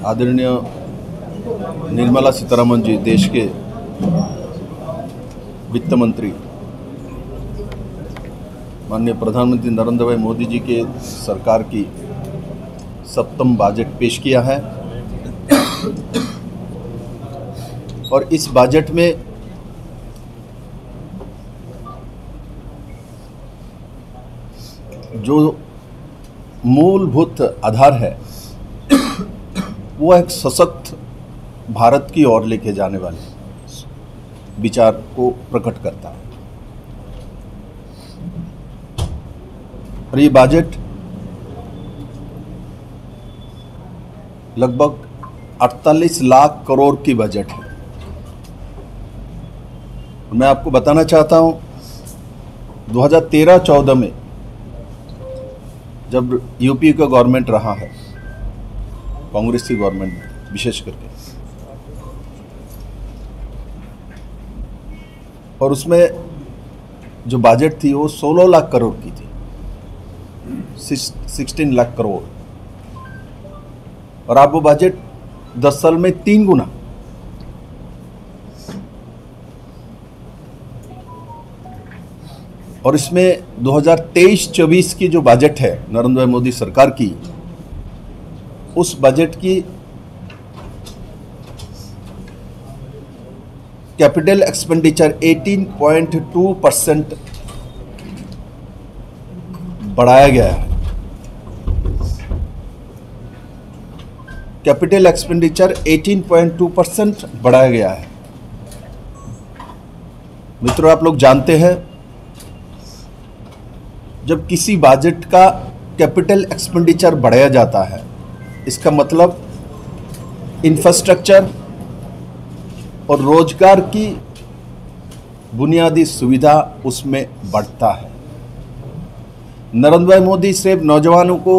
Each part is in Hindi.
आदरणीय निर्मला सीतारमण जी, देश के वित्त मंत्री, माननीय प्रधानमंत्री नरेंद्र भाई मोदी जी के सरकार की 7वां बजट पेश किया है। और इस बजट में जो मूलभूत आधार है वो एक सशक्त भारत की ओर लेके जाने वाले विचार को प्रकट करता है। और ये बजट लगभग 48 लाख करोड़ की बजट है। मैं आपको बताना चाहता हूं, 2013-14 में जब यूपी का गवर्नमेंट रहा है, कांग्रेस की गवर्नमेंट विशेष करके, और उसमें जो बजट थी वो 16 लाख करोड़ की थी, 16 लाख करोड़। और अब वो बजट 10 साल में 3 गुना। और इसमें 2023-24 की जो बजट है नरेंद्र भाई मोदी सरकार की, उस बजट की कैपिटल एक्सपेंडिचर 18.2% बढ़ाया गया है। कैपिटल एक्सपेंडिचर 18.2% बढ़ाया गया है। मित्रों, आप लोग जानते हैं, जब किसी बजट का कैपिटल एक्सपेंडिचर बढ़ाया जाता है, इसका मतलब इंफ्रास्ट्रक्चर और रोजगार की बुनियादी सुविधा उसमें बढ़ता है। नरेंद्र भाई मोदी सिर्फ नौजवानों को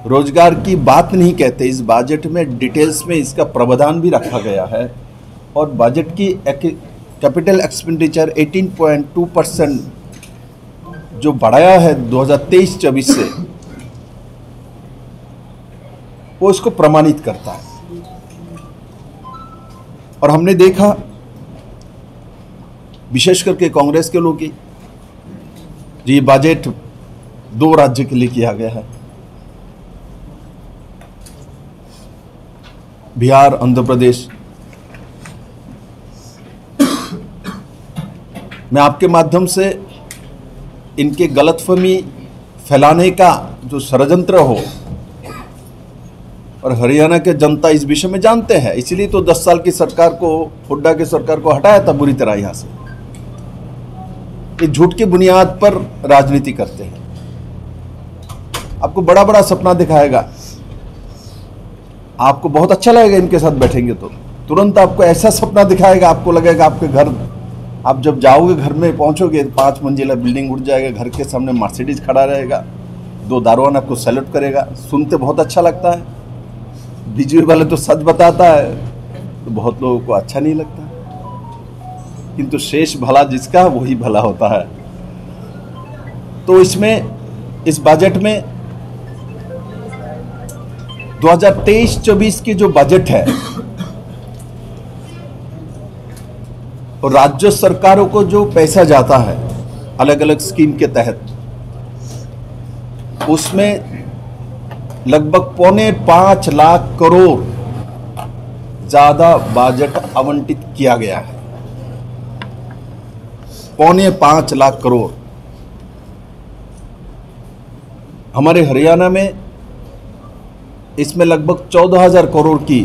रोजगार की बात नहीं कहते, इस बजट में डिटेल्स में इसका प्रावधान भी रखा गया है। और बजट की कैपिटल एक्सपेंडिचर 18.2% जो बढ़ाया है 2023-24 से, वो इसको प्रमाणित करता है। और हमने देखा, विशेष करके कांग्रेस के लोग की, ये बजट 2 राज्य के लिए किया गया है, बिहार, आंध्र प्रदेश। मैं आपके माध्यम से इनके गलतफहमी फैलाने का जो षड्यंत्र हो, और हरियाणा के जनता इस विषय में जानते हैं, इसलिए तो 10 साल की सरकार को, हुड्डा की सरकार को हटाया था बुरी तरह यहां से। ये झूठ की बुनियाद पर राजनीति करते हैं। आपको बड़ा बड़ा सपना दिखाएगा, आपको बहुत अच्छा लगेगा इनके साथ बैठेंगे तो तुरंत आपको ऐसा सपना दिखाएगा, आपको लगेगा आपके घर, आप जब जाओगे घर में पहुंचोगे 5 मंजिला बिल्डिंग उठ जाएगा, घर के सामने मर्सिडीज खड़ा रहेगा, 2 दारोगान आपको सैल्यूट करेगा। सुनते बहुत अच्छा लगता है, बीजेपी वाले तो सच बताता है तो बहुत लोगों को अच्छा नहीं लगता, किंतु शेष भला जिसका वही भला होता है। तो इसमें, इस बजट में 2023-24 की जो बजट है, और राज्य सरकारों को जो पैसा जाता है अलग अलग स्कीम के तहत, उसमें लगभग 4.25 लाख करोड़ ज्यादा बजट आवंटित किया गया है। 4.25 लाख करोड़। हमारे हरियाणा में इसमें लगभग 14,000 करोड़ की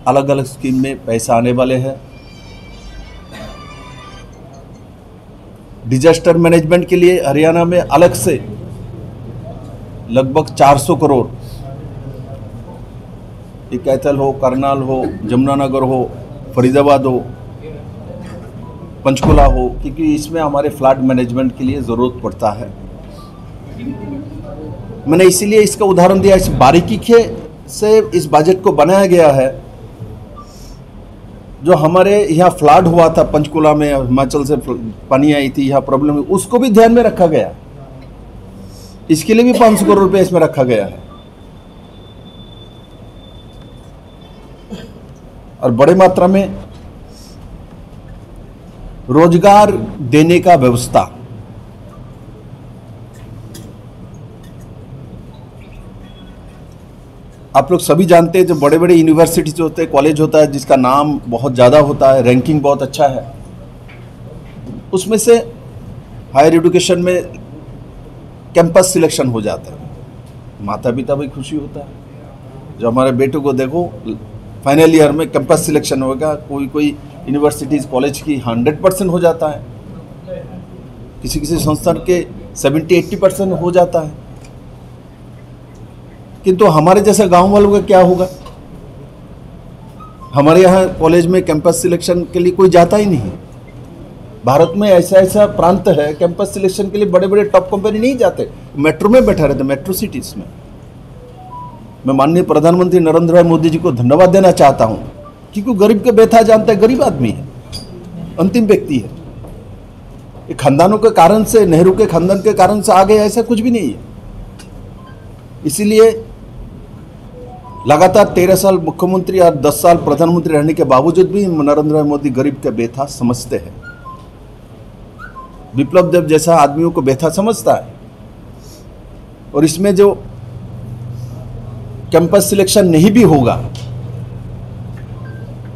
अलग अलग स्कीम में पैसा आने वाले हैं। डिजास्टर मैनेजमेंट के लिए हरियाणा में अलग से लगभग 400 करोड़, ये कैथल हो, करनाल हो, जमुनानगर हो, फरीदाबाद हो, पंचकुला हो, क्योंकि इसमें हमारे फ्लड मैनेजमेंट के लिए ज़रूरत पड़ता है। मैंने इसीलिए इसका उदाहरण दिया, इस बारीकी से इस बजट को बनाया गया है। जो हमारे यहाँ फ्लड हुआ था पंचकुला में, हिमाचल से पानी आई थी, यहाँ प्रॉब्लम, उसको भी ध्यान में रखा गया। इसके लिए भी 500 करोड़ रुपए इसमें रखा गया है। और बड़े मात्रा में रोजगार देने का व्यवस्था। आप लोग सभी जानते हैं जो बड़े बड़े यूनिवर्सिटीज होते हैं, कॉलेज होता है जिसका नाम बहुत ज़्यादा होता है, रैंकिंग बहुत अच्छा है, उसमें से हायर एजुकेशन में कैंपस सिलेक्शन हो जाता है। माता पिता भी खुशी होता है जो हमारे बेटों को देखो फाइनल ईयर में कैंपस सिलेक्शन होगा। कोई कोई यूनिवर्सिटीज़ कॉलेज की 100% हो जाता है, किसी किसी संस्थान के 70-80% हो जाता है। किंतु हमारे जैसे गांव वालों का क्या होगा? हमारे यहाँ कॉलेज में कैंपस सिलेक्शन के लिए कोई जाता ही नहीं। भारत में ऐसा ऐसा प्रांत है कैंपस सिलेक्शन के लिए बड़े बड़े टॉप कंपनी नहीं जाते, मेट्रो में बैठा रहते, मेट्रो सिटीज में। मैं माननीय प्रधानमंत्री नरेंद्र भाई मोदी जी को धन्यवाद देना चाहता हूँ क्योंकि गरीब के बेथा जानता है, गरीब आदमी है, अंतिम व्यक्ति है। ये खानदानों के कारण से, नेहरू के खानदान के कारण से आगे ऐसा कुछ भी नहीं है। इसीलिए लगातार 13 साल मुख्यमंत्री और 10 साल प्रधानमंत्री रहने के बावजूद भी नरेंद्र भाई मोदी गरीब के बेथा समझते हैं। विप्लव देव जैसा आदमियों को बेथा समझता है। और इसमें जो कैंपस सिलेक्शन नहीं भी होगा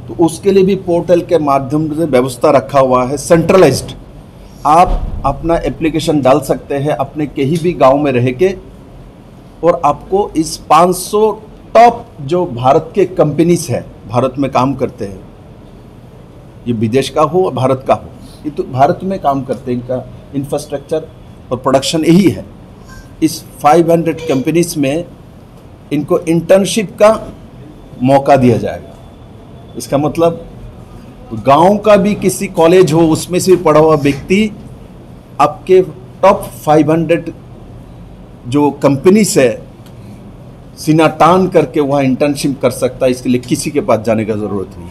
तो उसके लिए भी पोर्टल के माध्यम से व्यवस्था रखा हुआ है, सेंट्रलाइज्ड। आप अपना एप्लीकेशन डाल सकते हैं अपने कहीं भी गांव में रह के, और आपको इस 500 टॉप जो भारत के कंपनीज है, भारत में काम करते हैं, ये विदेश का हो भारत का हो, ये तो भारत में काम करते हैं, इनका इंफ्रास्ट्रक्चर और प्रोडक्शन यही है। इस 500 कंपनीज में इनको इंटर्नशिप का मौका दिया जाएगा। इसका मतलब गांव का भी किसी कॉलेज हो उसमें से पढ़ा हुआ व्यक्ति आपके टॉप 500 जो कंपनीज है सीना तान करके वहाँ इंटर्नशिप कर सकता है। इसके लिए किसी के पास जाने का ज़रूरत नहीं।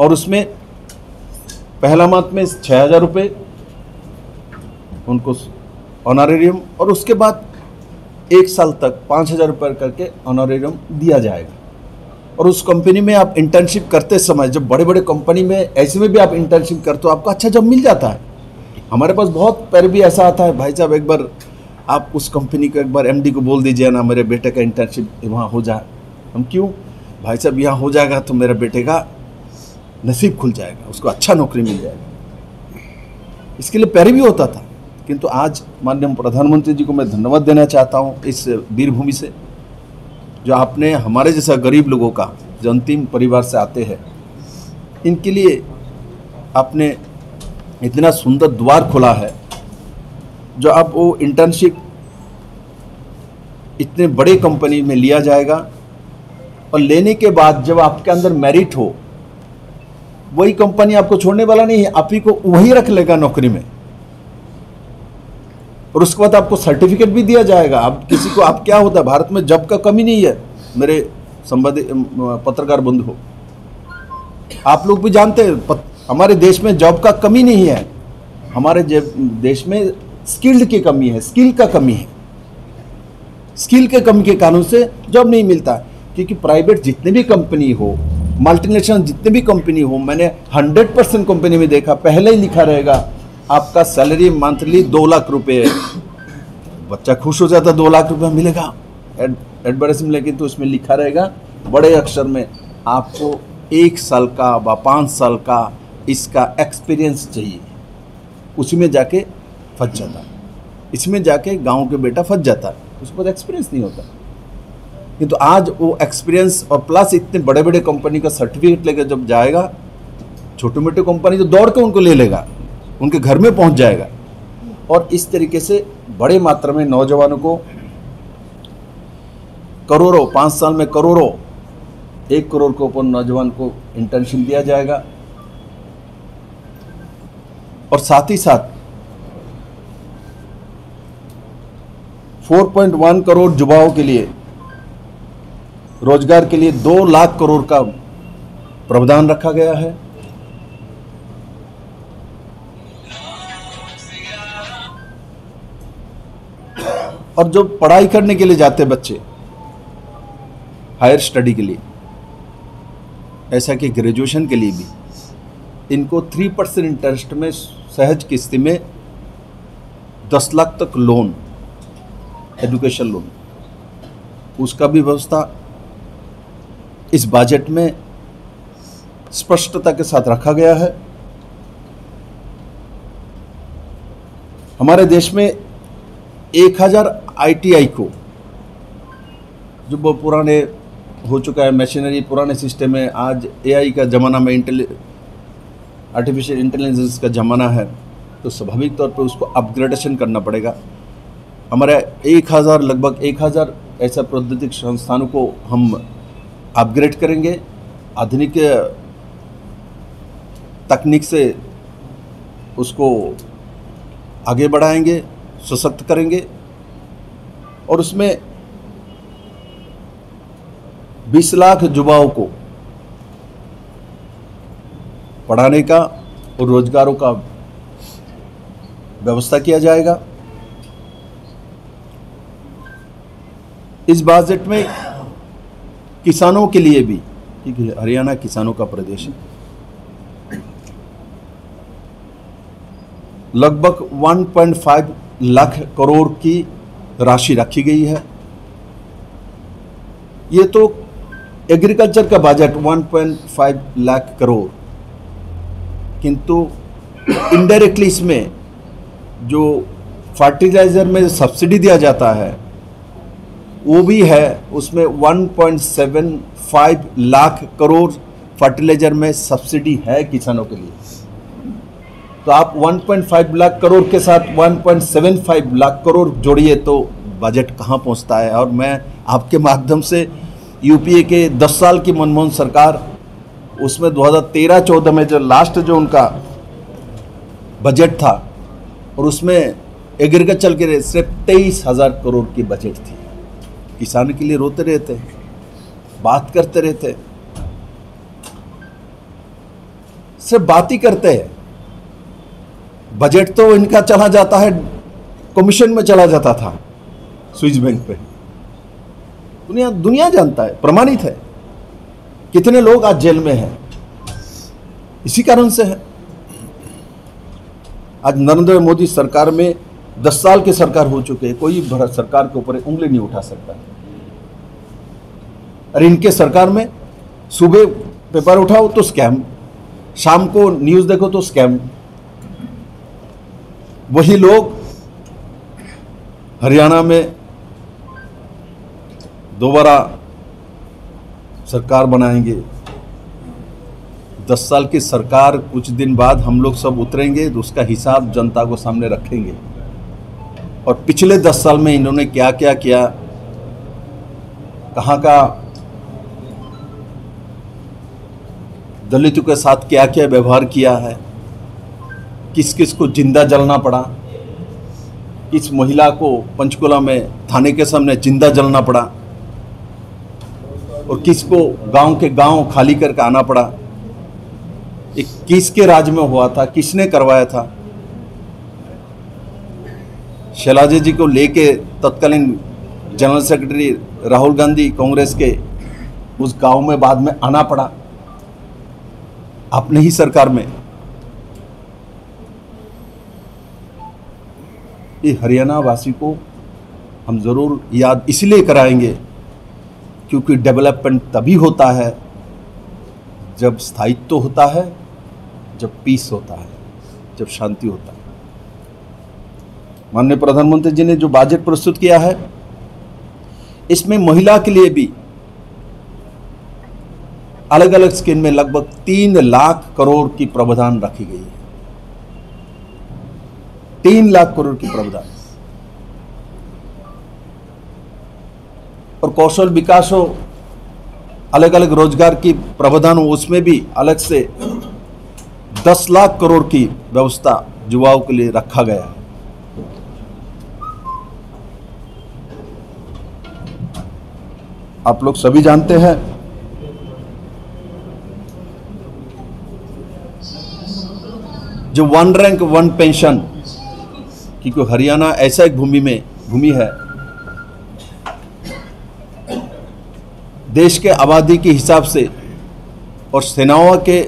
और उसमें पहला माह में 6,000 रुपये उनको ऑनरेरियम, और उसके बाद 1 साल तक 5,000 रुपये करके ऑनरेरियम दिया जाएगा। और उस कंपनी में आप इंटर्नशिप करते समय, जब बड़े बड़े कंपनी में ऐसे में भी आप इंटर्नशिप करते हो, आपको अच्छा जॉब मिल जाता है। हमारे पास बहुत पैर भी ऐसा आता है, भाई साहब एक बार आप उस कंपनी को एक बार एमडी को बोल दीजिए ना, मेरे बेटे का इंटर्नशिप वहाँ हो जाए। हम क्यों भाई साहब, यहाँ हो जाएगा तो मेरे बेटे का नसीब खुल जाएगा, उसको अच्छा नौकरी मिल जाएगा। इसके लिए पैर भी होता था। किंतु आज माननीय प्रधानमंत्री जी को मैं धन्यवाद देना चाहता हूँ इस वीरभूमि से, जो आपने हमारे जैसा गरीब लोगों का, जो अंतिम परिवार से आते हैं, इनके लिए आपने इतना सुंदर द्वार खोला है। जो अब वो इंटर्नशिप इतने बड़े कंपनी में लिया जाएगा, और लेने के बाद जब आपके अंदर मेरिट हो, वही कंपनी आपको छोड़ने वाला नहीं है, आप ही को वही रख लेगा नौकरी में। और उसके बाद आपको सर्टिफिकेट भी दिया जाएगा। अब किसी को, आप क्या होता है, भारत में जॉब का कमी नहीं है मेरे संवादी पत्रकार बंधु, आप लोग भी जानते हैं हमारे देश में जॉब का कमी नहीं है। हमारे देश में स्किल्ड की कमी है, स्किल का कमी है। स्किल के कमी के कारण से जॉब नहीं मिलता, क्योंकि प्राइवेट जितने भी कंपनी हो, मल्टीनेशनल जितने भी कंपनी हो, मैंने 100% कंपनी में देखा पहले ही लिखा रहेगा आपका सैलरी मंथली 2 लाख रुपए है। बच्चा खुश हो जाता, 2 लाख रुपए मिलेगा एडवर्टाइजमेंट, लेकिन तो उसमें लिखा रहेगा बड़े अक्षर में आपको 1 साल का व 5 साल का इसका एक्सपीरियंस चाहिए। उसी में जाके फंस जाता है, इसमें जाके गांव के बेटा फंस जाता है, उसके बाद एक्सपीरियंस नहीं होता। किंतु तो आज वो एक्सपीरियंस और प्लस इतने बड़े बड़े कंपनी का सर्टिफिकेट लेकर जब जाएगा, छोटे मोटे कंपनी तो दौड़ के उनको ले लेगा, उनके घर में पहुंच जाएगा। और इस तरीके से बड़े मात्रा में नौजवानों को करोड़ों, 5 साल में करोड़ों, 1 करोड़ के ऊपर नौजवान को इंटर्नशिप दिया जाएगा। और साथ ही साथ 4.1 करोड़ युवाओं के लिए रोजगार के लिए 2 लाख करोड़ का प्रावधान रखा गया है। और जो पढ़ाई करने के लिए जाते बच्चे हायर स्टडी के लिए, ऐसा कि ग्रेजुएशन के लिए भी, इनको 3% इंटरेस्ट में सहज किस्ती में 10 लाख तक लोन, एजुकेशन लोन, उसका भी व्यवस्था इस बजट में स्पष्टता के साथ रखा गया है। हमारे देश में 1000 ITI को, जो वो पुराने हो चुका है, मशीनरी पुराने सिस्टम है, आज AI का ज़माना में, आर्टिफिशियल इंटेलिजेंस का ज़माना है, तो स्वाभाविक तौर पर उसको अपग्रेडेशन करना पड़ेगा। हमारे 1000 लगभग 1000 ऐसा प्रौद्योगिक संस्थानों को हम अपग्रेड करेंगे, आधुनिक तकनीक से उसको आगे बढ़ाएंगे, सशक्त करेंगे, और उसमें 20 लाख युवाओं को पढ़ाने का और रोजगारों का व्यवस्था किया जाएगा। इस बजट में किसानों के लिए भी, ठीक है, हरियाणा किसानों का प्रदेश है, लगभग 1.5 लाख करोड़ की राशि रखी गई है। ये तो एग्रीकल्चर का बजट 1.5 लाख करोड़, किंतु इनडायरेक्टली इसमें जो फर्टिलाइजर में सब्सिडी दिया जाता है वो भी है, उसमें 1.75 लाख करोड़ फर्टिलाइजर में सब्सिडी है किसानों के लिए। तो आप 1.5 लाख करोड़ के साथ 1.75 लाख करोड़ जोड़िए तो बजट कहाँ पहुँचता है। और मैं आपके माध्यम से यूपीए के 10 साल की मनमोहन सरकार, उसमें 2013-14 में जो लास्ट जो उनका बजट था, और उसमें एग्रीकल्चर के लिए सिर्फ 23,000 करोड़ की बजट थी। किसान के लिए रोते रहते, बात करते रहते, सिर्फ बात ही करते हैं। बजट तो इनका चला जाता है, कमीशन में चला जाता था स्विस बैंक पे। दुनिया जानता है, प्रमाणित है। कितने लोग आज जेल में हैं, इसी कारण से है। आज नरेंद्र मोदी सरकार में 10 साल की सरकार हो चुके हैं, कोई भारत सरकार के ऊपर उंगली नहीं उठा सकता। अरे इनके सरकार में सुबह पेपर उठाओ तो स्कैम, शाम को न्यूज़ देखो तो स्कैम। वही लोग हरियाणा में दोबारा सरकार बनाएंगे। 10 साल की सरकार, कुछ दिन बाद हम लोग सब उतरेंगे तो उसका हिसाब जनता को सामने रखेंगे। और पिछले 10 साल में इन्होंने क्या क्या किया, कहाँ का दलितों के साथ क्या क्या व्यवहार किया है, किस किस को जिंदा जलना पड़ा, किस महिला को पंचकुला में थाने के सामने जिंदा जलना पड़ा, और किसको गांव के गांव खाली करके आना पड़ा। एक किसके राज में हुआ था, किसने करवाया था। शैलजा जी को लेके तत्कालीन जनरल सेक्रेटरी राहुल गांधी कांग्रेस के उस गांव में बाद में आना पड़ा अपने ही सरकार में। ये हरियाणा वासी को हम जरूर याद इसलिए कराएंगे क्योंकि डेवलपमेंट तभी होता है जब स्थायित्व होता है, जब पीस होता है, जब शांति होता है। माननीय प्रधानमंत्री जी ने जो बजट प्रस्तुत किया है, इसमें महिला के लिए भी अलग अलग स्कीम में लगभग 3 लाख करोड़ की प्रावधान रखी गई है। 3 लाख करोड़ की प्रावधान। और कौशल विकास हो, अलग अलग रोजगार की प्रावधान हो, उसमें भी अलग से 10 लाख करोड़ की व्यवस्था युवाओं के लिए रखा गया है। आप लोग सभी जानते हैं जो 1 रैंक 1 पेंशन, क्योंकि हरियाणा ऐसा एक भूमि है देश के आबादी के हिसाब से और सेनाओं के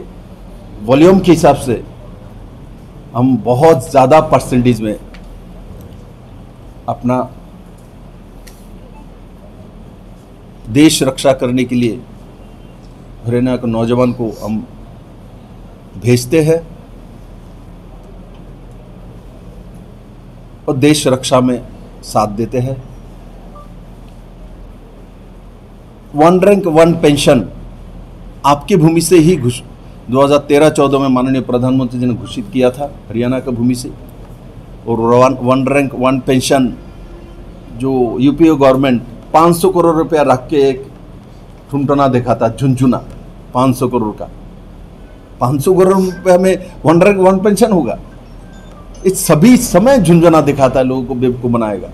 वॉल्यूम के हिसाब से हम बहुत ज़्यादा परसेंटेज में अपना देश रक्षा करने के लिए हरियाणा के नौजवान को हम भेजते हैं और देश रक्षा में साथ देते हैं। वन रैंक वन पेंशन आपकी भूमि से ही 2013-14 में माननीय प्रधानमंत्री जी ने घोषित किया था, हरियाणा का भूमि से। और वन रैंक वन पेंशन जो यूपीए गवर्नमेंट 500 करोड़ रुपया रख के एक ठुनठुना देखा था, झुनझुना 500 करोड़ का। 500 करोड़ रुपया में वन रैंक वन पेंशन होगा? इस सभी समय झुनझुना दिखाता है, लोगों को बेवकूफ बनाएगा।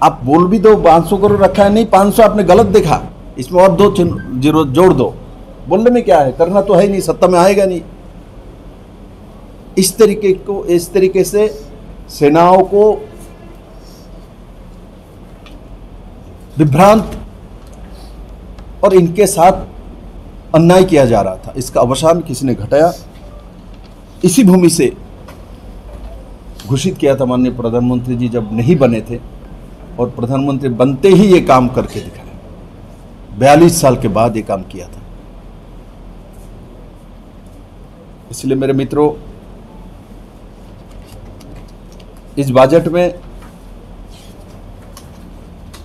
आप बोल भी दो 500 करोड़ रखा है, नहीं 500 आपने गलत देखा, इसमें और 2 जीरो जोड़ दो। बोलने में क्या है, करना तो है ही नहीं, सत्ता में आएगा नहीं। इस तरीके से सेनाओं को विभ्रांत और इनके साथ अन्याय किया जा रहा था। इसका अवसान किसी ने घटाया, इसी भूमि से घोषित किया था माननीय प्रधानमंत्री जी जब नहीं बने थे, और प्रधानमंत्री बनते ही ये काम करके दिखाया। 42 साल के बाद ये काम किया था। इसलिए मेरे मित्रों, इस बजट में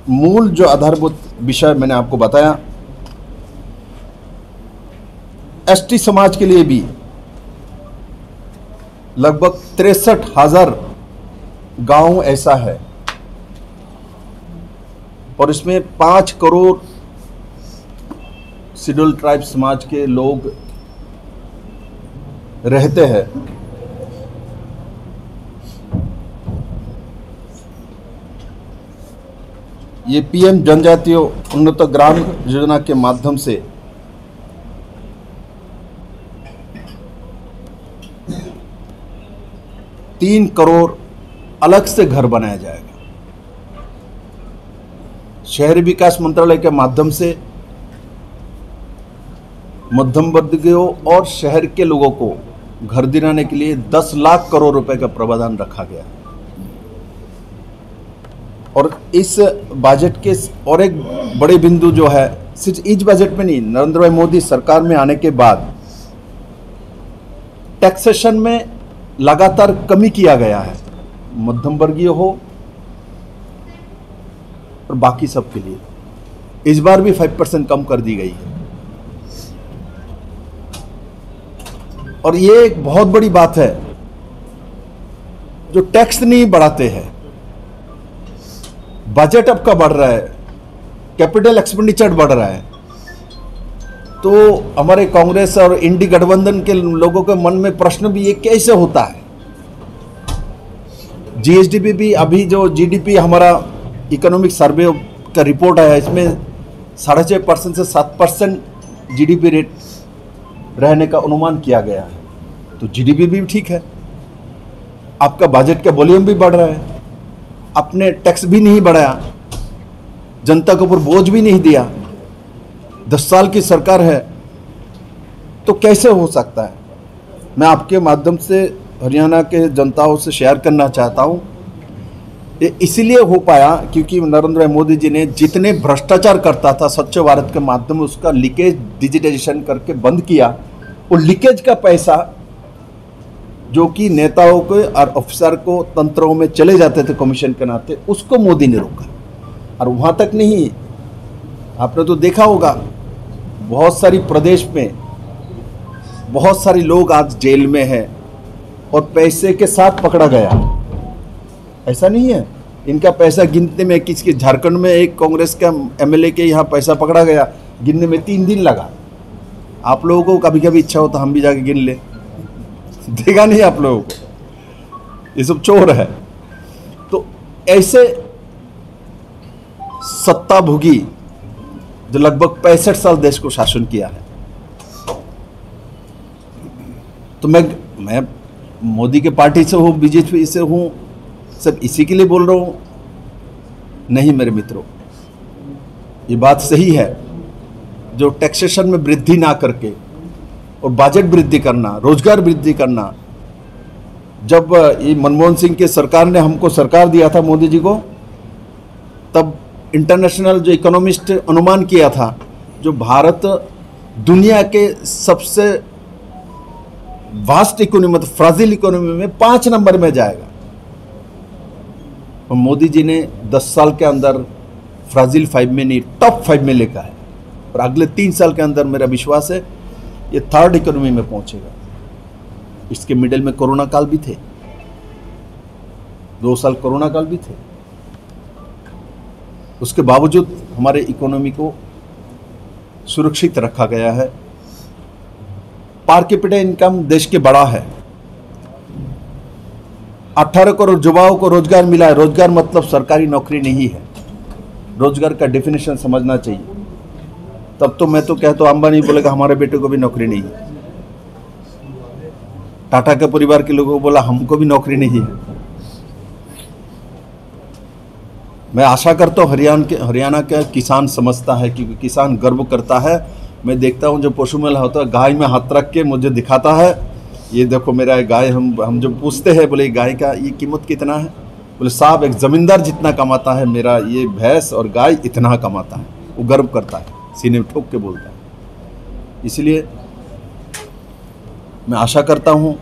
मूल जो आधारभूत विषय मैंने आपको बताया, एसटी समाज के लिए भी लगभग 63,000 गांव ऐसा है, और इसमें 5 करोड़ शेड्यूल ट्राइब समाज के लोग रहते हैं। ये पीएम जनजातीय उन्नत ग्राम योजना के माध्यम से तीन करोड़ अलग से घर बनाया जाएगा। शहरी विकास मंत्रालय के माध्यम से मध्यम वर्गीयों और शहर के लोगों को घर दिलाने के लिए 10 लाख करोड़ रुपए का प्रावधान रखा गया। और इस बजट के और एक बड़े बिंदु जो है, सिर्फ इस बजट में नहीं, नरेंद्र भाई मोदी सरकार में आने के बाद टैक्सेशन में लगातार कमी किया गया है, मध्यम वर्गीय हो और बाकी सब के लिए। इस बार भी 5% कम कर दी गई है। और ये एक बहुत बड़ी बात है, जो टैक्स नहीं बढ़ाते हैं, बजट आपका बढ़ रहा है, कैपिटल एक्सपेंडिचर बढ़ रहा है, तो हमारे कांग्रेस और इंडी गठबंधन के लोगों के मन में प्रश्न भी ये कैसे होता है। जीएसडीपी भी, अभी जो जीडीपी हमारा इकोनॉमिक सर्वे का रिपोर्ट आया, इसमें 6.5% से 7% जीडीपी रेट रहने का अनुमान किया गया है। तो जीडीपी भी ठीक है, आपका बजट का वॉल्यूम भी बढ़ रहा है, आपने टैक्स भी नहीं बढ़ाया, जनता के ऊपर बोझ भी नहीं दिया, 10 साल की सरकार है, तो कैसे हो सकता है। मैं आपके माध्यम से हरियाणा के जनताओं से शेयर करना चाहता हूं, ये इसलिए हो पाया क्योंकि नरेंद्र मोदी जी ने जितने भ्रष्टाचार करता था स्वच्छ भारत के माध्यम में उसका लीकेज डिजिटाइजेशन करके बंद किया। वो लीकेज का पैसा जो कि नेताओं को और अफसर को तंत्रों में चले जाते थे कमीशन के नाते, उसको मोदी ने रोका। और वहाँ तक नहीं, आपने तो देखा होगा बहुत सारी प्रदेश में बहुत सारे लोग आज जेल में हैं और पैसे के साथ पकड़ा गया। ऐसा नहीं है, इनका पैसा गिनने में, किसके झारखंड में एक कांग्रेस का एमएलए के यहाँ पैसा पकड़ा गया, गिनने में 3 दिन लगा। आप लोगों को कभी कभी इच्छा हो तो हम भी जाके गिन ले, देगा नहीं आप लोगों को, ये सब चोर है। तो ऐसे सत्ता भोगी जो लगभग 65 साल देश को शासन किया है, तो मैं मोदी के पार्टी से हूँ, बीजेपी से हूँ, सब इसी के लिए बोल रहा हूँ? नहीं मेरे मित्रों, ये बात सही है जो टैक्सेशन में वृद्धि ना करके और बजट वृद्धि करना, रोजगार वृद्धि करना। जब ये मनमोहन सिंह के सरकार ने हमको सरकार दिया था, मोदी जी को, तब इंटरनेशनल जो इकोनॉमिस्ट अनुमान किया था जो भारत दुनिया के सबसे वास्ट इकोनॉमी, मतलब फ्राजिल इकोनॉमी में 5 नंबर में जाएगा। और मोदी जी ने 10 साल के अंदर फ्राजिल 5 में नहीं, टॉप 5 में लेकर है। और अगले 3 साल के अंदर मेरा विश्वास है ये 3rd इकोनॉमी में पहुंचेगा। इसके मिडिल में कोरोना काल भी थे, 2 साल कोरोना काल भी थे। उसके बावजूद हमारे इकोनॉमी को सुरक्षित रखा गया है। पर कैपिटा इनकम देश के बड़ा है। 18 करोड़ युवाओं को रोजगार मिला है। रोजगार मतलब सरकारी नौकरी नहीं है। रोजगार का डेफिनेशन समझना चाहिए। तब तो मैं तो कहता हूं अंबानी बोलेगा हमारे बेटे को भी नौकरी नहीं है, टाटा के परिवार के लोगों को बोला हमको भी नौकरी नहीं है। मैं आशा करता हूँ हरियाणा का किसान समझता है, क्योंकि किसान गर्व करता है। मैं देखता हूँ जो पशु मेला होता है, गाय में हाथ रख के मुझे दिखाता है, ये देखो मेरा गाय। हम जब पूछते हैं बोले गाय का ये कीमत कितना है, बोले साहब एक ज़मींदार जितना कमाता है मेरा ये भैंस और गाय इतना कमाता है। वो गर्व करता है, सीने में ठोक के बोलता है। इसलिए मैं आशा करता हूँ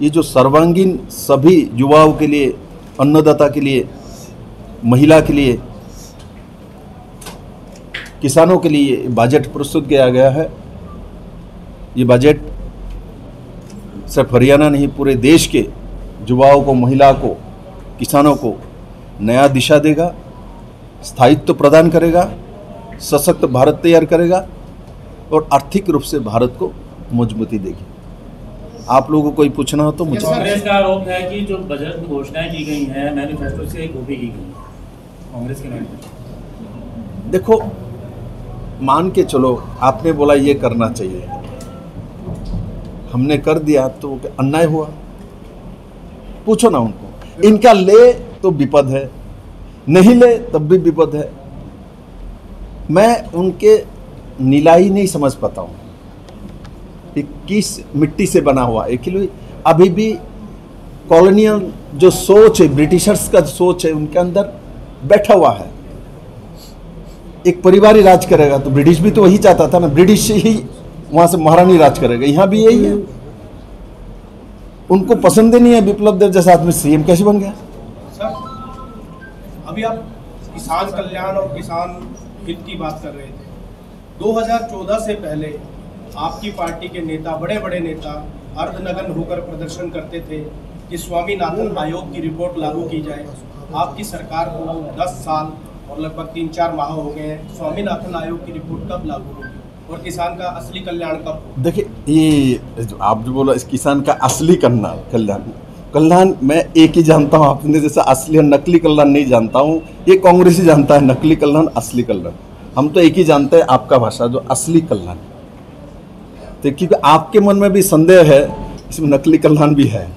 ये जो सर्वांगीण सभी युवाओं के लिए, अन्नदाता के लिए, महिला के लिए, किसानों के लिए बजट प्रस्तुत किया गया है। ये बजट सिर्फ हरियाणा नहीं पूरे देश के युवाओं को, महिला को, किसानों को नया दिशा देगा, स्थायित्व प्रदान करेगा, सशक्त भारत तैयार करेगा और आर्थिक रूप से भारत को मजबूती देगी। आप लोगों को कोई पूछना हो तो मुझे। कांग्रेस का आरोप है कि जो बजट में घोषणाएं की गई हैं मैनिफेस्टो से कॉपी की गई है कांग्रेस के मैनिफेस्टो। देखो मान के चलो आपने बोला ये करना चाहिए, हमने कर दिया तो अन्याय हुआ। पूछो ना उनको, इनका ले तो विपद है, नहीं ले तब भी विपद है। मैं उनके नीलाई नहीं समझ पाता हूँ कि किस मिट्टी से बना हुआ। एक्चुअली अभी भी कॉलोनियल जो सोच है, ब्रिटिशर्स का सोच है उनके अंदर बैठा हुआ है। एक परिवार ही राज करेगा, तो ब्रिटिश भी तो वही चाहता था ना, ब्रिटिश ही वहां से महारानी राज करेगा। यहां भी यही है। उनको पसंद ही नहीं है विप्लव देव जैसा आदमी सीएम कैसे बन गया। सर अभी आप किसान कल्याण और किसान हित की बात कर रहे थे। 2014 से पहले आपकी पार्टी के नेता, बड़े बड़े नेता अर्धनग्न होकर प्रदर्शन करते थे कि स्वामीनाथन आयोग की रिपोर्ट लागू की जाए। आपकी सरकार को 10 साल और लगभग 3-4 माह हो गए हैं। स्वामीनाथन आयोग की रिपोर्ट कब लागू होगी और किसान का असली कल्याण कब होगा? देखिए ये जो आप जो बोला इस किसान का असली कल्याण मैं एक ही जानता हूँ। आपने जैसा असली और नकली कल्याण नहीं जानता हूँ। ये कांग्रेस ही जानता है नकली कल्याण, असली कल्याण। हम तो एक ही जानते हैं आपका भाषा जो असली कल्याण। तो क्योंकि आपके मन में भी संदेह है, इसमें नकली कल्याण भी है।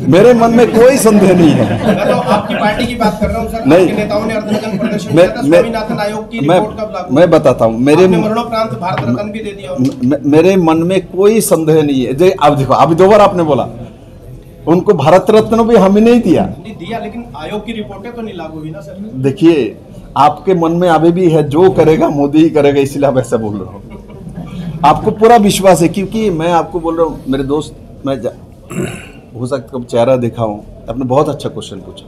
मेरे मन में कोई संदेह नहीं है। मैं तो आपकी पार्टी की बात कर रहा हूं सर। नहीं, आपके नेताओं ने अर्धनग्न प्रदर्शन किया था। स्वामीनाथन आयोग की रिपोर्ट कब लागू? मैं बताता हूँ। मेरे मरणोपरांत भारत रत्न भी दे दिया। मेरे मन में कोई संदेह नहीं है। अब देखो अभी 2 बार आपने बोला उनको भारत रत्न भी हमें नहीं दिया। नहीं दिया, लेकिन आयोग की रिपोर्टें तो नहीं लागू हुई ना सर। देखिए आपके मन में अभी भी है जो करेगा मोदी ही करेगा, इसलिए आप ऐसा बोल रहे हो। आपको पूरा विश्वास है, क्योंकि मैं आपको बोल रहा हूँ मेरे दोस्त, मैं हो सकता है चेहरा देखा हूँ। आपने बहुत अच्छा क्वेश्चन पूछा,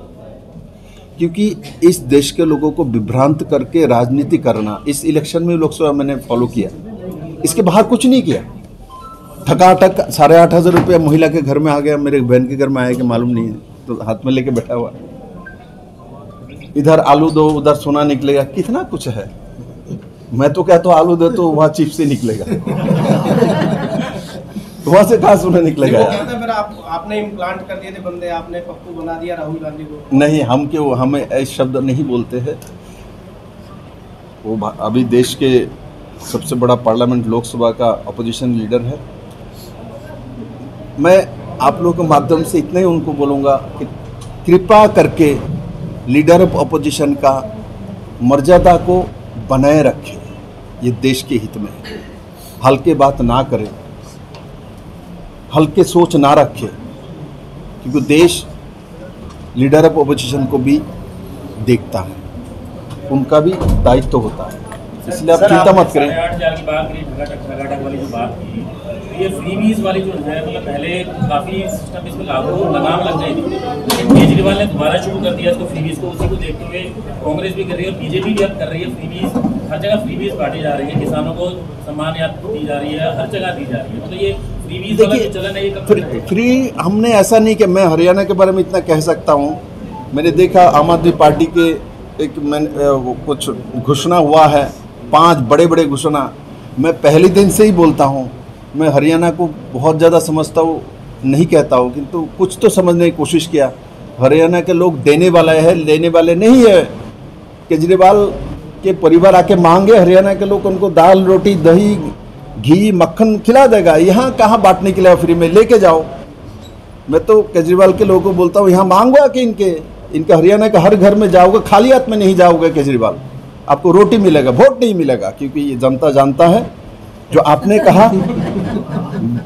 क्योंकि इस देश के लोगों को विभ्रांत करके राजनीति करना इस इलेक्शन में लोकसभा मैंने फॉलो किया। इसके बाहर कुछ नहीं किया। ठकाठक 8,500 रुपया महिला के घर में आ गया, मेरे बहन के घर में आया कि मालूम नहीं है, तो हाथ में लेके बैठा हुआ। इधर आलू दो उधर सोना निकलेगा, कितना कुछ है। मैं तो कहता हूँ आलू दो तो वहाँ चिप से निकलेगा। वहां से कहाँ सोना निकलेगा। फिर आपने इम्प्लांट कर दिए थे बंदे, आपने पप्पू बना दिया राहुल गांधी को। नहीं, हम क्यों, हमें ऐसे शब्द नहीं बोलते हैं। वो अभी देश के सबसे बड़ा पार्लियामेंट लोकसभा का अपोजिशन लीडर है। मैं आप लोगों के माध्यम से इतना ही उनको बोलूँगा कि कृपा करके लीडर ऑफ अपोजिशन का मर्यादा को बनाए रखें। ये देश के हित में है। हल्के बात ना करें, हल्के सोच ना रखें, क्योंकि देश लीडर ऑफ ओपोजिशन को भी देखता है, उनका भी दायित्व होता है, इसलिए आप चिंता मत करें। 8,500 की बात करी, ठगाठक वाली जो बात की, तो ये फ्रीबीज वाली जो है, मतलब पहले काफ़ी सिस्टम इसमें लगाम लग गई थी, लेकिन केजरीवाल ने दोबारा शुरू कर दिया इसको फ्रीबीज को। उसी को देखते हुए कांग्रेस भी कर रही है और बीजेपी भी अब कर रही है। फ्रीबीज हर जगह फ्रीबीज बांटी जा रही है, किसानों को सम्मान याद दी जा रही है, हर जगह दी जा रही है। मतलब ये फ्रीबीज वाला जो चलन है ये कब फ्री हमने ऐसा नहीं कि मैं हरियाणा के बारे में इतना कह सकता हूँ। मैंने देखा आम आदमी पार्टी के कुछ घोषणा हुआ है, 5 बड़े बड़े घोषणा। मैं पहले दिन से ही बोलता हूँ, मैं हरियाणा को बहुत ज़्यादा समझता हूँ नहीं कहता हूँ, किंतु कुछ तो समझने की कोशिश किया। हरियाणा के लोग देने वाला है, लेने वाले नहीं है। केजरीवाल के परिवार आके मांगे, हरियाणा के लोग उनको दाल रोटी दही घी मक्खन खिला देगा। यहाँ कहाँ बांटने के लिए फ्री में लेके जाओ। मैं तो केजरीवाल के लोगों को बोलता हूँ, यहाँ मांगो आके इनके हरियाणा के हर घर में जाओगे, खाली हाथ में नहीं जाओगे केजरीवाल, आपको रोटी मिलेगा, वोट नहीं मिलेगा। क्योंकि ये जनता जानता है जो आपने कहा,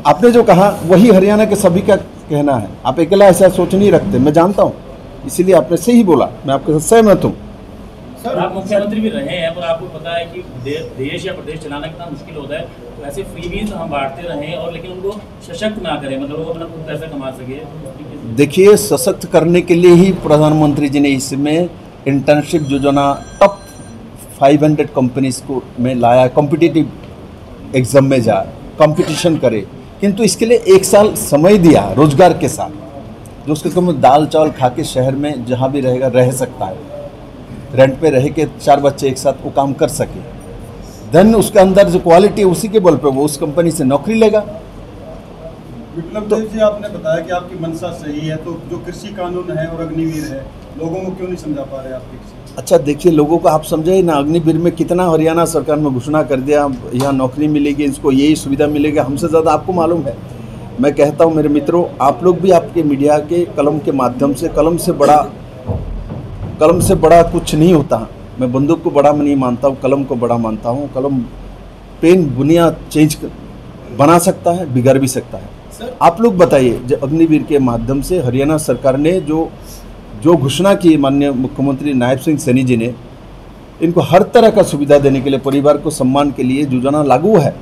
आपने जो कहा वही हरियाणा के सभी का कहना है। आप अकेला ऐसा सोच नहीं रखते, मैं जानता हूँ, इसीलिए आपने सही बोला, मैं आपके साथ सहमत हूँ। सर, आप मुख्यमंत्री भी रहे हैं, पर आपको पता है कि देश या प्रदेश चलाना कितना मुश्किल होता है। तो ऐसे फ्रीबीज हम बांटते रहें और लेकिन उनको सशक्त ना करें, मतलब वो अपना खुद पैसा कमा सके। देखिए, सशक्त करने के लिए ही प्रधानमंत्री जी ने इसमें इंटर्नशिप योजना टॉप 500 कंपनीज को में लाया, कॉम्पिटिटिव एग्जाम में जा कंपटीशन करे, किंतु इसके लिए 1 साल समय दिया रोजगार के साथ, जो उसके कम दाल चावल खा के शहर में जहाँ भी रहेगा रह सकता है, रेंट पे रह के 4 बच्चे एक साथ वो काम कर सके। देन उसके अंदर जो क्वालिटी है उसी के बल पे वो उस कंपनी से नौकरी लेगा। विप्लव देव जी, आपने बताया कि आपकी मंशा सही है, तो जो कृषि कानून है और अग्निवीर है, लोगों को क्यों नहीं समझा पा रहे आप? अच्छा देखिए, लोगों को आप समझे ना, अग्निवीर में कितना हरियाणा सरकार ने घोषणा कर दिया, यहाँ नौकरी मिलेगी, इसको यही सुविधा मिलेगी, हमसे ज़्यादा आपको मालूम है। मैं कहता हूँ मेरे मित्रों, आप लोग भी आपके मीडिया के कलम के माध्यम से, कलम से बड़ा कुछ नहीं होता। मैं बंदूक को बड़ा नहीं मानता हूँ, कलम को बड़ा मानता हूँ। कलम पेन दुनिया चेंज बना सकता है, बिगड़ भी सकता है। आप लोग बताइए, जो अग्निवीर के माध्यम से हरियाणा सरकार ने जो घोषणा की, माननीय मुख्यमंत्री नायब सिंह सैनी जी ने, इनको हर तरह का सुविधा देने के लिए, परिवार को सम्मान के लिए योजना लागू है।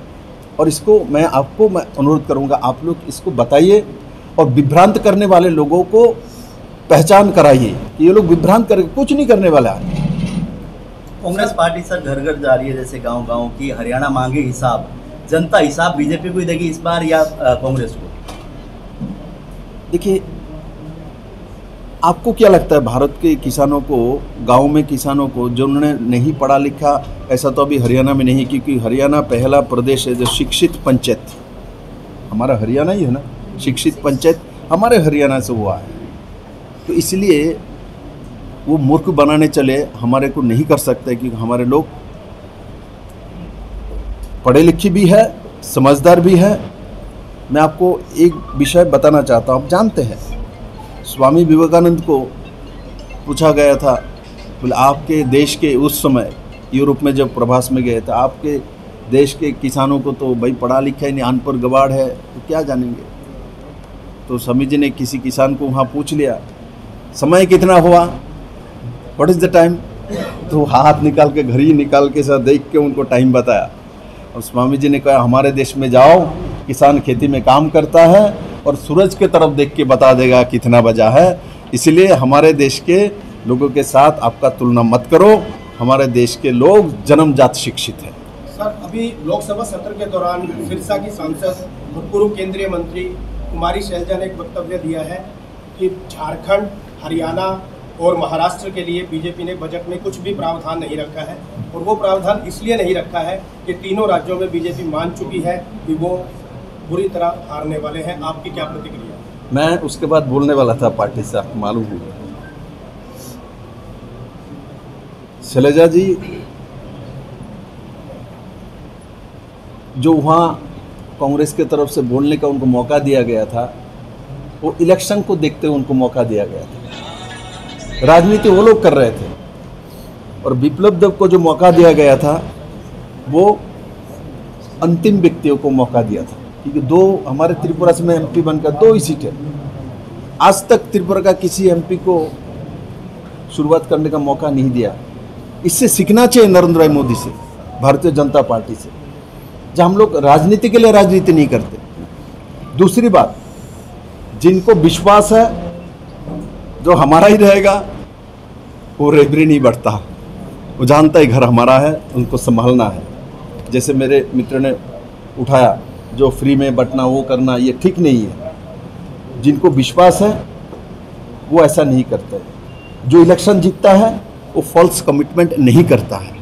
और इसको मैं अनुरोध करूंगा, आप लोग इसको बताइए और विभ्रांत करने वाले लोगों को पहचान कराइए कि ये लोग विभ्रांत करके कुछ नहीं करने वाला है। कांग्रेस पार्टी सर घर घर जा रही है, जैसे गांव-गांव की। हरियाणा मांगे हिसाब, जनता हिसाब बीजेपी को ही देगी इस बार या कांग्रेस को? देखिए, आपको क्या लगता है भारत के किसानों को, गांव में किसानों को, जो उन्होंने नहीं पढ़ा लिखा, ऐसा तो अभी हरियाणा में नहीं, क्योंकि हरियाणा पहला प्रदेश है जो शिक्षित पंचायत, हमारा हरियाणा ही है ना, शिक्षित पंचायत हमारे हरियाणा से हुआ है। तो इसलिए वो मूर्ख बनाने चले हमारे को नहीं कर सकते, क्योंकि हमारे लोग पढ़े लिखे भी है, समझदार भी है। मैं आपको एक विषय बताना चाहता हूँ, आप जानते हैं स्वामी विवेकानंद को पूछा गया था, बोले आपके देश के, उस समय यूरोप में जब प्रवास में गए थे, आपके देश के किसानों को तो भाई पढ़ा लिखा ही नहीं, अनपढ़ गवार है, तो क्या जानेंगे। तो स्वामी जी ने किसी किसान को वहाँ पूछ लिया, समय कितना हुआ, व्हाट इज़ द टाइम, तो हाथ निकाल के, घड़ी निकाल के साथ देख के उनको टाइम बताया। और स्वामी जी ने कहा, हमारे देश में जाओ, किसान खेती में काम करता है और सूरज के तरफ देख के बता देगा कितना बजा है। इसलिए हमारे देश के लोगों के साथ आपका तुलना मत करो, हमारे देश के लोग जन्मजात शिक्षित हैं। सर, अभी लोकसभा सत्र के दौरान सिरसा की सांसद भूतपूर्व केंद्रीय मंत्री कुमारी शैलजा ने एक वक्तव्य दिया है कि झारखंड, हरियाणा और महाराष्ट्र के लिए बीजेपी ने बजट में कुछ भी प्रावधान नहीं रखा है, और वो प्रावधान इसलिए नहीं रखा है कि तीनों राज्यों में बीजेपी मान चुकी है कि वो बुरी तरह हारने वाले हैं। आपकी क्या प्रतिक्रिया? मैं उसके बाद बोलने वाला था पार्टी से, आपको मालूम है। शैलजा जी जो वहाँ कांग्रेस के तरफ से बोलने का उनको मौका दिया गया था, वो इलेक्शन को देखते हुए उनको मौका दिया गया था। राजनीति वो लोग कर रहे थे, और विप्लव देव को जो मौका दिया गया था वो अंतिम व्यक्तियों को मौका दिया था, क्योंकि दो हमारे त्रिपुरा से में एमपी बनकर 2 ही सीटें, आज तक त्रिपुरा का किसी एमपी को शुरुआत करने का मौका नहीं दिया। इससे सीखना चाहिए नरेंद्र भाई मोदी से, भारतीय जनता पार्टी से, जहाँ हम लोग राजनीति के लिए राजनीति नहीं करते। दूसरी बात, जिनको विश्वास है जो हमारा ही रहेगा, वो रेबरी नहीं बढ़ता, वो जानता ही घर हमारा है, उनको संभालना है। जैसे मेरे मित्र ने उठाया, जो फ्री में बंटना वो करना, ये ठीक नहीं है। जिनको विश्वास है वो ऐसा नहीं करते। जो इलेक्शन जीतता है वो फॉल्स कमिटमेंट नहीं करता है।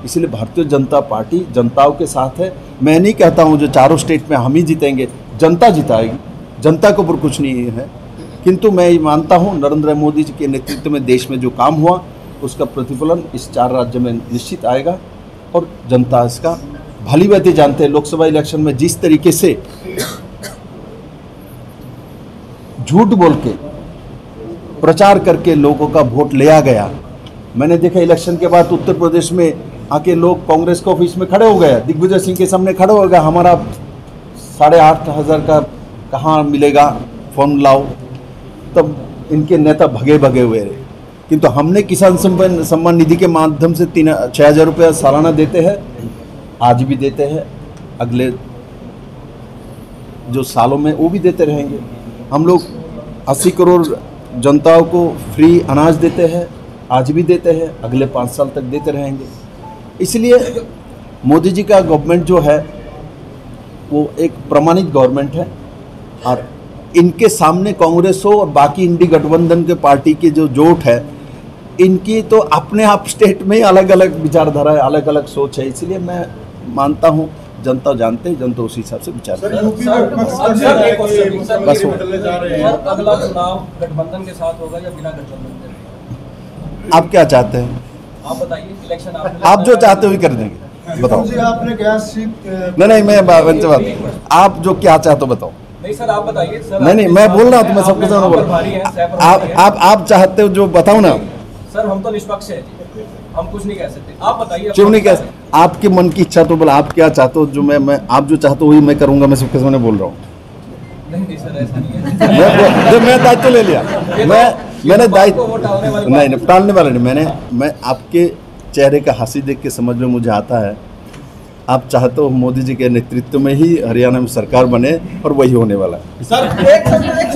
इसलिए भारतीय जनता पार्टी जनताओं के साथ है। मैं नहीं कहता हूँ जो चारों स्टेट में हम ही जीतेंगे, जनता जिताएगी, जनता के ऊपर कुछ नहीं है। किंतु मैं ये मानता हूँ नरेंद्र मोदी जी के नेतृत्व में देश में जो काम हुआ उसका प्रतिफलन इस 4 राज्य में निश्चित आएगा और जनता इसका भली भांति जानते हैं। लोकसभा इलेक्शन में जिस तरीके से झूठ बोल के प्रचार करके लोगों का वोट लिया गया, मैंने देखा इलेक्शन के बाद उत्तर प्रदेश में आके लोग कांग्रेस के ऑफिस में खड़े हो गए, दिग्विजय सिंह के सामने खड़े हो गए, हमारा 8,500 का कहाँ मिलेगा, फॉर्म लाओ। तब इनके नेता भगे भगे हुए रहे। किंतु हमने किसान सम्मान निधि के माध्यम से 6,000 रुपया सालाना देते हैं, आज भी देते हैं, अगले जो सालों में वो भी देते रहेंगे। हम लोग 80 करोड़ जनताओं को फ्री अनाज देते हैं, आज भी देते हैं, अगले 5 साल तक देते रहेंगे। इसलिए मोदी जी का गवर्नमेंट जो है वो एक प्रमाणित गवर्नमेंट है और इनके सामने कांग्रेस हो और बाकी इंडी गठबंधन के पार्टी की जो जोट है, इनकी तो अपने आप स्टेट में ही अलग अलग विचारधारा है, अलग अलग सोच है। इसलिए मैं मानता हूँ जनता जानते हैं, जनता उसी हिसाब से विचार सर, अगला चुनाव गठबंधन के साथ होगा या बिना गठबंधन के? आप क्या चाहते हैं? आप बताइए। इलेक्शन आप जो चाहते हो ही कर देंगे, बताओ। जी आपने गैस सीट नहीं मैं बात, आप जो क्या चाहते हो बताओ। नहीं सर, आप बताइए सर। नहीं मैं बोल रहा हूँ, तो मैं सबके सामने बोल रहा हूँ। आप चाहते हो जो बताओ ना सर। हम तो निष्पक्ष हैं, हम कुछ नहीं कह सकते, आप बताइए। क्यों नहीं कह सकते? आपके मन की इच्छा तो बोला, आप क्या चाहते हो, जो मैं आप जो चाहते हो वही मैं करूंगा, मैं सबके सामने बोल रहा हूँ। नहीं सर, ऐसा नहीं है। मैं दायित्व ले लिया, मैंने दायित्व नहीं टालने वाला नहीं। मैं आपके चेहरे का हंसी देख के समझ में मुझे आता है आप चाहते हो मोदी जी के नेतृत्व में ही हरियाणा में सरकार बने और वही होने वाला है। सर,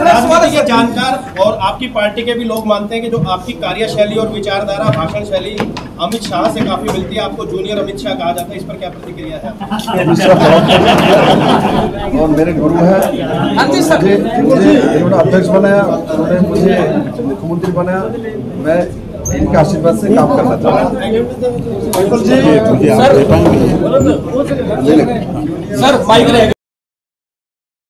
राजनीति के जानकार और आपकी पार्टी के भी लोग मानते हैं कि जो आपकी कार्यशैली और विचारधारा, भाषण शैली अमित शाह से काफी मिलती है, आपको जूनियर अमित शाह कहा जाता है, इस पर क्या प्रतिक्रिया है? और मेरे गुरु हैं, मुझे अध्यक्ष बनाया, उन्होंने मुझे मुख्यमंत्री बनाया, मैं इनका आशीर्वाद से काम करना चाहता हूँ। Sir mic